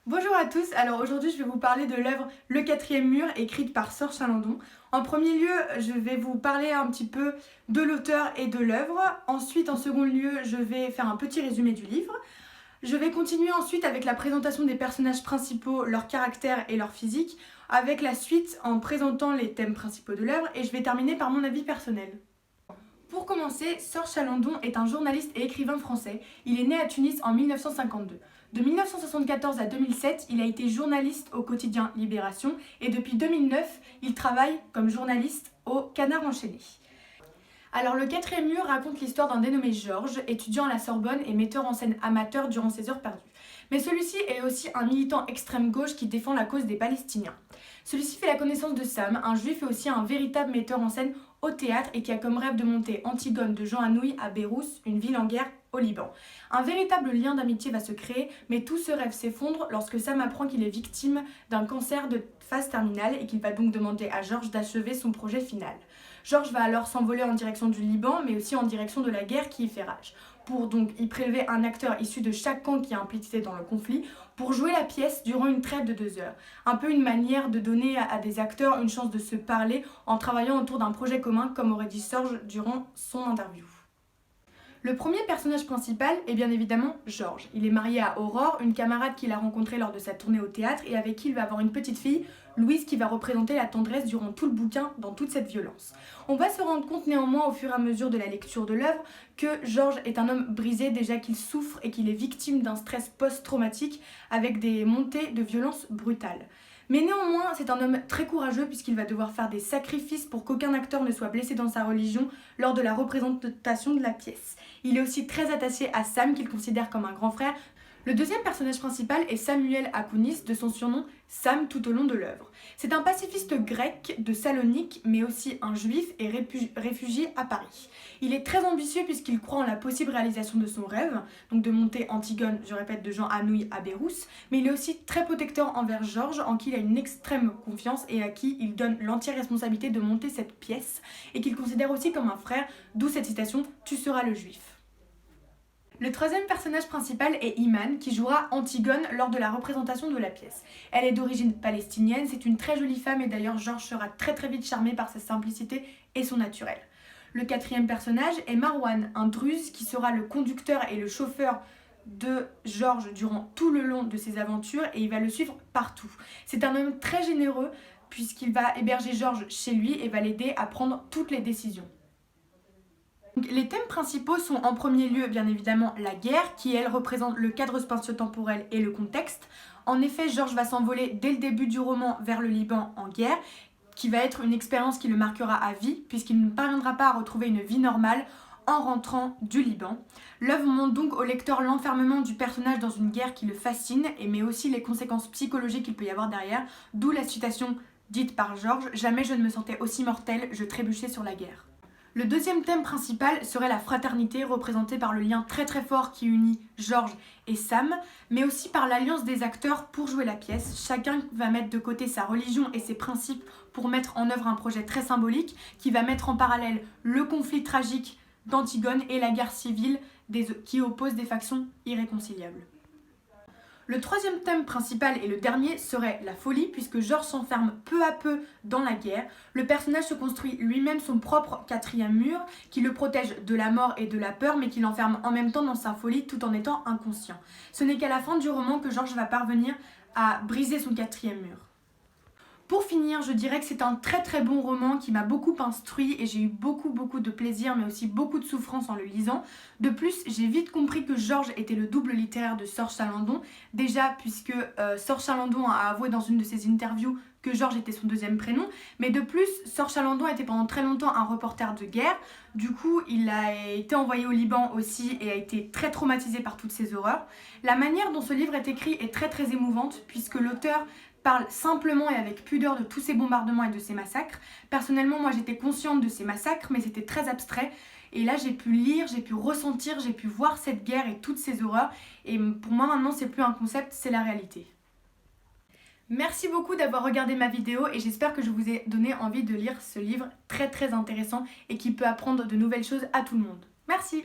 Bonjour à tous, alors aujourd'hui je vais vous parler de l'œuvre Le quatrième mur écrite par Sorge Chalandon. En premier lieu, je vais vous parler un petit peu de l'auteur et de l'œuvre. Ensuite, en second lieu, je vais faire un petit résumé du livre. Je vais continuer ensuite avec la présentation des personnages principaux, leur caractère et leur physique, avec la suite en présentant les thèmes principaux de l'œuvre et je vais terminer par mon avis personnel. Pour commencer, Sorge Chalandon est un journaliste et écrivain français. Il est né à Tunis en 1952. De 1974 à 2007, il a été journaliste au quotidien Libération et depuis 2009, il travaille comme journaliste au Canard enchaîné. Alors le quatrième mur raconte l'histoire d'un dénommé Georges, étudiant à la Sorbonne et metteur en scène amateur durant ses heures perdues. Mais celui-ci est aussi un militant extrême gauche qui défend la cause des Palestiniens. Celui-ci fait la connaissance de Sam, un juif et aussi un véritable metteur en scène au théâtre et qui a comme rêve de monter Antigone de Jean Anouilh à Beyrouth, une ville en guerre au Liban. Un véritable lien d'amitié va se créer, mais tout ce rêve s'effondre lorsque Sam apprend qu'il est victime d'un cancer de phase terminale et qu'il va donc demander à Georges d'achever son projet final. Georges va alors s'envoler en direction du Liban, mais aussi en direction de la guerre qui y fait rage, pour donc y prélever un acteur issu de chaque camp qui est impliqué dans le conflit, pour jouer la pièce durant une trêve de 2 heures. Un peu une manière de donner à des acteurs une chance de se parler en travaillant autour d'un projet commun, comme aurait dit Sorge durant son interview. Le premier personnage principal est bien évidemment Georges. Il est marié à Aurore, une camarade qu'il a rencontrée lors de sa tournée au théâtre et avec qui il va avoir une petite fille, Louise, qui va représenter la tendresse durant tout le bouquin dans toute cette violence. On va se rendre compte néanmoins au fur et à mesure de la lecture de l'œuvre que Georges est un homme brisé déjà qu'il souffre et qu'il est victime d'un stress post-traumatique avec des montées de violence brutales. Mais néanmoins, c'est un homme très courageux puisqu'il va devoir faire des sacrifices pour qu'aucun acteur ne soit blessé dans sa religion lors de la représentation de la pièce. Il est aussi très attaché à Sam qu'il considère comme un grand frère. Le deuxième personnage principal est Samuel Akounis, de son surnom Sam tout au long de l'œuvre. C'est un pacifiste grec de Salonique, mais aussi un juif et réfugié à Paris. Il est très ambitieux puisqu'il croit en la possible réalisation de son rêve, donc de monter Antigone, je répète, de Jean Anouilh à Beyrouth, mais il est aussi très protecteur envers Georges, en qui il a une extrême confiance et à qui il donne l'entière responsabilité de monter cette pièce, et qu'il considère aussi comme un frère, d'où cette citation « Tu seras le juif ». Le troisième personnage principal est Iman, qui jouera Antigone lors de la représentation de la pièce. Elle est d'origine palestinienne, c'est une très jolie femme et d'ailleurs Georges sera très vite charmé par sa simplicité et son naturel. Le quatrième personnage est Marwan, un druze qui sera le conducteur et le chauffeur de Georges durant tout le long de ses aventures et il va le suivre partout. C'est un homme très généreux puisqu'il va héberger Georges chez lui et va l'aider à prendre toutes les décisions. Les thèmes principaux sont en premier lieu bien évidemment la guerre qui elle représente le cadre spatio-temporel et le contexte. En effet, Georges va s'envoler dès le début du roman vers le Liban en guerre, qui va être une expérience qui le marquera à vie puisqu'il ne parviendra pas à retrouver une vie normale en rentrant du Liban. L'œuvre montre donc au lecteur l'enfermement du personnage dans une guerre qui le fascine mais aussi les conséquences psychologiques qu'il peut y avoir derrière, d'où la citation dite par Georges « Jamais je ne me sentais aussi mortel, je trébuchais sur la guerre ». Le deuxième thème principal serait la fraternité, représentée par le lien très fort qui unit Georges et Sam, mais aussi par l'alliance des acteurs pour jouer la pièce. Chacun va mettre de côté sa religion et ses principes pour mettre en œuvre un projet très symbolique qui va mettre en parallèle le conflit tragique d'Antigone et la guerre civile qui oppose des factions irréconciliables. Le troisième thème principal et le dernier serait la folie, puisque Georges s'enferme peu à peu dans la guerre. Le personnage se construit lui-même son propre quatrième mur, qui le protège de la mort et de la peur, mais qui l'enferme en même temps dans sa folie tout en étant inconscient. Ce n'est qu'à la fin du roman que Georges va parvenir à briser son quatrième mur. Pour finir, je dirais que c'est un très bon roman qui m'a beaucoup instruit et j'ai eu beaucoup de plaisir mais aussi beaucoup de souffrance en le lisant. De plus, j'ai vite compris que Georges était le double littéraire de Sorge Chalandon. Déjà puisque Sorge Chalandon a avoué dans une de ses interviews que Georges était son deuxième prénom. Mais de plus, Sorge Chalandon était pendant très longtemps un reporter de guerre. Du coup, il a été envoyé au Liban aussi et a été très traumatisé par toutes ces horreurs. La manière dont ce livre est écrit est très émouvante puisque l'auteur parle simplement et avec pudeur de tous ces bombardements et de ces massacres. Personnellement, moi j'étais consciente de ces massacres, mais c'était très abstrait. Et là, j'ai pu lire, j'ai pu ressentir, j'ai pu voir cette guerre et toutes ces horreurs. Et pour moi, maintenant, c'est plus un concept, c'est la réalité. Merci beaucoup d'avoir regardé ma vidéo et j'espère que je vous ai donné envie de lire ce livre très intéressant et qui peut apprendre de nouvelles choses à tout le monde. Merci!